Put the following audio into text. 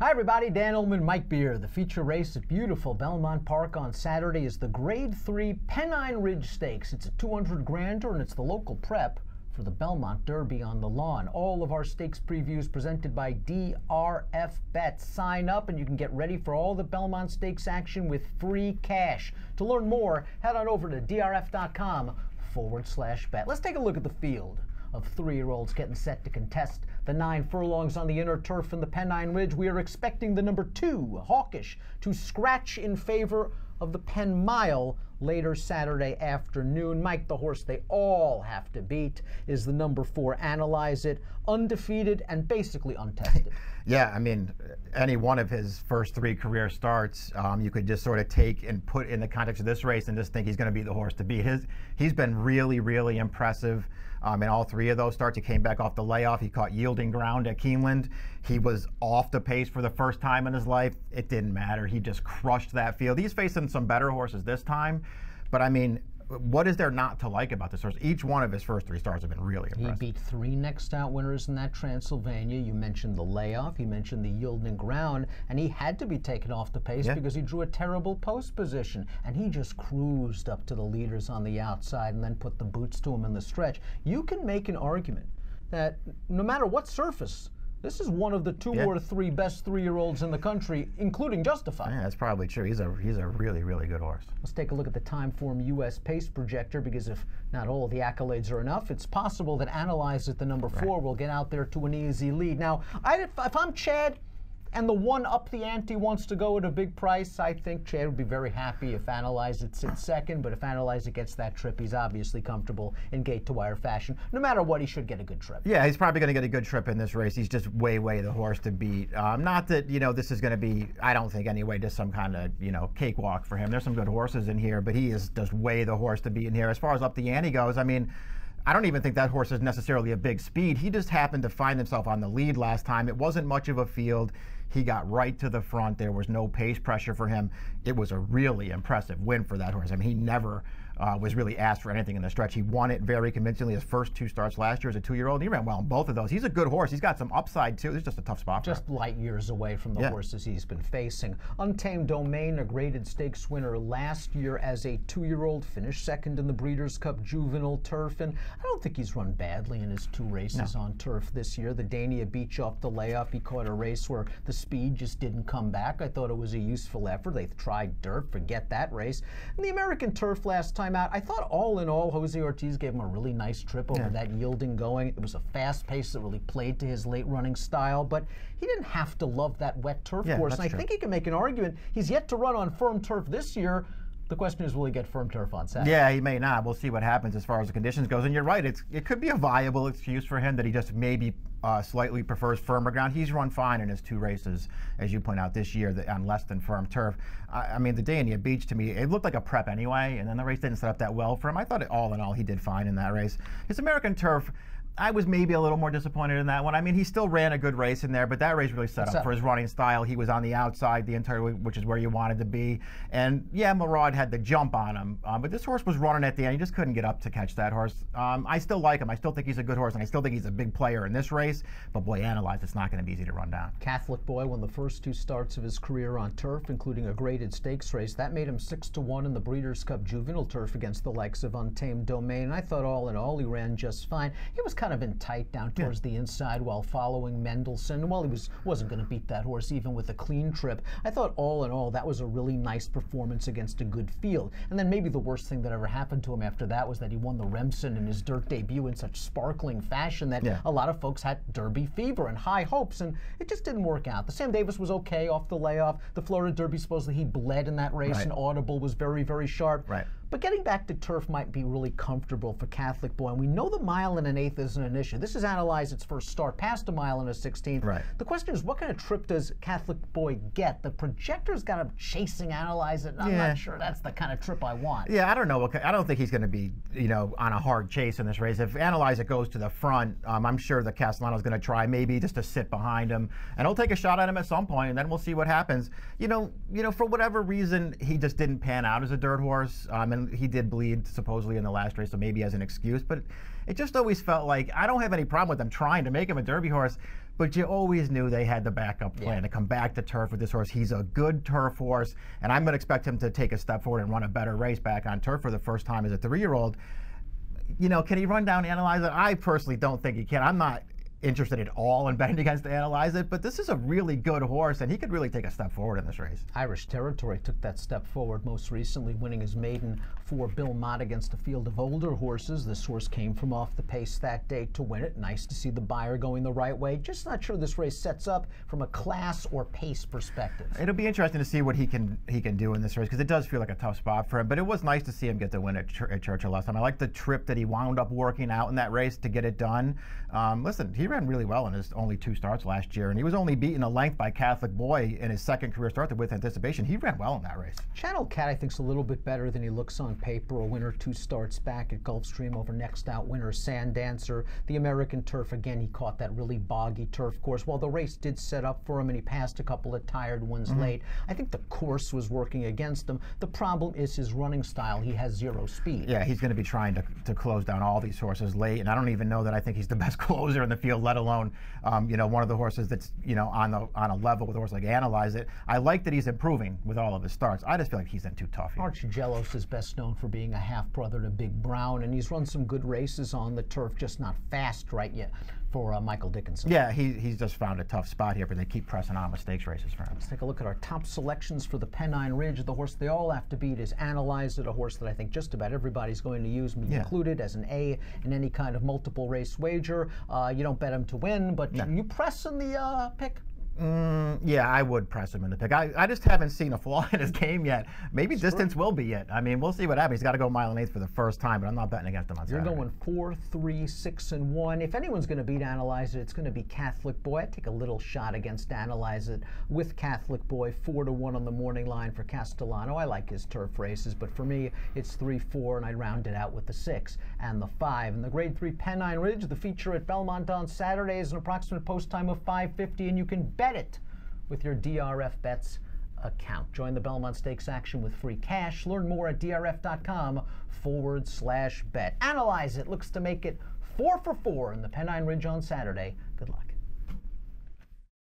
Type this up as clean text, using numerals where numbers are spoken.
Hi everybody, Dan Illman, Mike Beer. The feature race at beautiful Belmont Park on Saturday is the Grade 3 Pennine Ridge Stakes. It's a 200 grander and it's the local prep for the Belmont Derby on the lawn. All of our stakes previews presented by DRF Bets. Sign up and you can get ready for all the Belmont Stakes action with free cash. To learn more, head on over to drf.com/bet. Let's take a look at the field of 3-year-olds getting set to contest the 9 furlongs on the inner turf in the Pennine Ridge. We are expecting the number 2, Hawkish, to scratch in favor of the Penn Mile later Saturday afternoon. Mike, the horse they all have to beat, is the number 4, Analyze It, undefeated and basically untested. Yeah, I mean, any one of his first 3 career starts, you could just sort of take and put in the context of this race and just think he's going to be the horse to beat. He's been really, really impressive in all 3 of those starts. He came back off the layoff. He caught yielding ground at Keeneland. He was off the pace for the first time in his life. It didn't matter. He just crushed that field. He's facing some better horses this time, but I mean, what is there not to like about this horse? Each one of his first 3 starts have been really impressive. He beat 3 next out winners in that Transylvania. You mentioned the layoff, you mentioned the yielding ground, and he had to be taken off the pace because he drew a terrible post position, and he just cruised up to the leaders on the outside and then put the boots to him in the stretch. You can make an argument that no matter what surface, this is one of the 2 or 3 best 3-year-olds in the country, including Justified. Yeah, that's probably true. He's a really, really good horse. Let's take a look at the Timeform U.S. Pace Projector, because if not all of the accolades are enough, it's possible that Analyze It, the number 4, will get out there to an easy lead. Now, if I'm Chad, and the one up the ante wants to go at a big price, I think Chad would be very happy if Analyze It sits second, but if Analyze It gets that trip, he's obviously comfortable in gate-to-wire fashion. No matter what, he should get a good trip. Yeah, he's probably going to get a good trip in this race. He's just way the horse to beat. Not that, this is going to be, I don't think anyway, just some kind of, cakewalk for him. There's some good horses in here, but he is just way the horse to beat in here. As far as up the ante goes, I mean, I don't even think that horse is necessarily a big speed. He just happened to find himself on the lead last time. It wasn't much of a field. He got right to the front. There was no pace pressure for him. It was a really impressive win for that horse. I mean, he never was really asked for anything in the stretch. He won it very convincingly. His first 2 starts last year as a 2-year-old. He ran well in both of those. He's a good horse. He's got some upside, too. This is just a tough spot for him. Just light years away from the horses he's been facing. Untamed Domain, a graded stakes winner last year as a 2-year-old, finished second in the Breeders' Cup Juvenile Turf, and I don't think he's run badly in his 2 races on turf this year. The Dania Beach off the layoff, he caught a race where the speed just didn't come back. I thought it was a useful effort. They tried dirt, forget that race. And the American Turf last time out, I thought all in all, Jose Ortiz gave him a really nice trip over that yielding going. It was a fast pace that really played to his late running style, but he didn't have to love that wet turf course. And I think he can make an argument. He's yet to run on firm turf this year. The question is, will he get firm turf on Saturday? Yeah, he may not. We'll see what happens as far as the conditions goes. And you're right, it could be a viable excuse for him that he just maybe slightly prefers firmer ground. He's run fine in his 2 races, as you point out, this year on less than firm turf. I mean, the Dania Beach, to me, it looked like a prep anyway, and then the race didn't set up that well for him. I thought all in all, he did fine in that race. His American Turf, I was maybe a little more disappointed in that one. I mean, he still ran a good race in there, but that race really set up for his running style. He was on the outside the entire way, which is where you wanted to be. And yeah, Murad had the jump on him, but this horse was running at the end. He just couldn't get up to catch that horse. I still like him. I still think he's a good horse, and I still think he's a big player in this race. But boy, Analyze, it's not going to be easy to run down. Catholic Boy won the first 2 starts of his career on turf, including a graded stakes race. That made him 6-1 in the Breeders' Cup Juvenile Turf against the likes of Untamed Domain. And I thought all in all, he ran just fine. He was kind of in tight down towards the inside while following Mendelssohn. Well, he wasn't going to beat that horse even with a clean trip. I thought all in all that was a really nice performance against a good field. And then maybe the worst thing that ever happened to him after that was that he won the Remsen in his dirt debut in such sparkling fashion that a lot of folks had Derby fever and high hopes, and it just didn't work out. The Sam Davis was okay off the layoff. The Florida Derby, supposedly he bled in that race, and Audible was very sharp. But getting back to turf might be really comfortable for Catholic Boy, and we know the 1 1/8 isn't an issue. This is Analyze Its first start, past a 1 1/16. The question is, what kind of trip does Catholic Boy get? The projector's got him chasing Analyze It, and I'm not sure that's the kind of trip I want. Yeah, I don't know. I don't think he's going to be, on a hard chase in this race. If Analyze It goes to the front, I'm sure that Castellano's going to try maybe just to sit behind him, and he'll take a shot at him at some point, and then we'll see what happens. For whatever reason, he just didn't pan out as a dirt horse, and he did bleed supposedly in the last race, so maybe as an excuse, but it just always felt like, I don't have any problem with them trying to make him a Derby horse, but you always knew they had the backup plan to come back to turf with this horse. He's a good turf horse, and I'm going to expect him to take a step forward and run a better race back on turf for the first time as a 3-year-old. You know, can he run down Analyze It? I personally don't think he can. I'm not interested at all in betting against Analyze It, but this is a really good horse, and he could really take a step forward in this race. Irish Territory took that step forward most recently, winning his maiden for Belmont against a field of older horses. This horse came from off the pace that day to win it. Nice to see the buyer going the right way. Just not sure this race sets up from a class or pace perspective. It'll be interesting to see what he can do in this race, because it does feel like a tough spot for him, but it was nice to see him get the win at Churchill last time. I like the trip that he wound up working out in that race to get it done. Listen, he ran really well in his only 2 starts last year, and he was only beaten a length by Catholic Boy in his second career start with Anticipation. He ran well in that race. Channel Cat, I think, is a little bit better than he looks on paper. A winner 2 starts back at Gulfstream over next out winner Sand Dancer. The American turf, again, he caught that really boggy turf course. While the race did set up for him and he passed a couple of tired ones late, I think the course was working against him. The problem is his running style. He has 0 speed. Yeah, he's going to be trying to close down all these horses late, and I don't even know that I think he's the best closer in the field, let alone you know, one of the horses that's, you know, on a level with a horse like Analyze It. I like that he's improving with all of his starts. I just feel like he's in too tough here. Archigelos is best known for being a half-brother to Big Brown, and he's run some good races on the turf, just not fast right yet for Michael Dickinson. Yeah, he's just found a tough spot here, but they keep pressing on with stakes races for him. Let's take a look at our top selections for the Pennine Ridge. The horse they all have to beat is Analyze It, a horse that I think just about everybody's going to use, me included, as an A in any kind of multiple race wager. You don't bet him to win, but you press in the pick. Yeah, I would press him in the pick. I just haven't seen a flaw in his game yet. Maybe distance will be it. I mean, we'll see what happens. He's got to go 1 1/8 for the first time, but I'm not betting against him on Saturday. You're going 4, 3, 6, and 1. If anyone's going to beat Analyze It, it's going to be Catholic Boy. I'd take a little shot against Analyze It with Catholic Boy, 4 to 1 on the morning line for Castellano. I like his turf races, but for me, it's 3, 4, and I'd round it out with the 6 and the 5. And the Grade 3 Pennine Ridge, the feature at Belmont on Saturday, is an approximate post time of 5:50, and you can bet it with your DRF Bets account. Join the Belmont Stakes action with free cash. Learn more at drf.com/bet. Analyze It looks to make it 4 for 4 in the Pennine Ridge on Saturday. Good luck.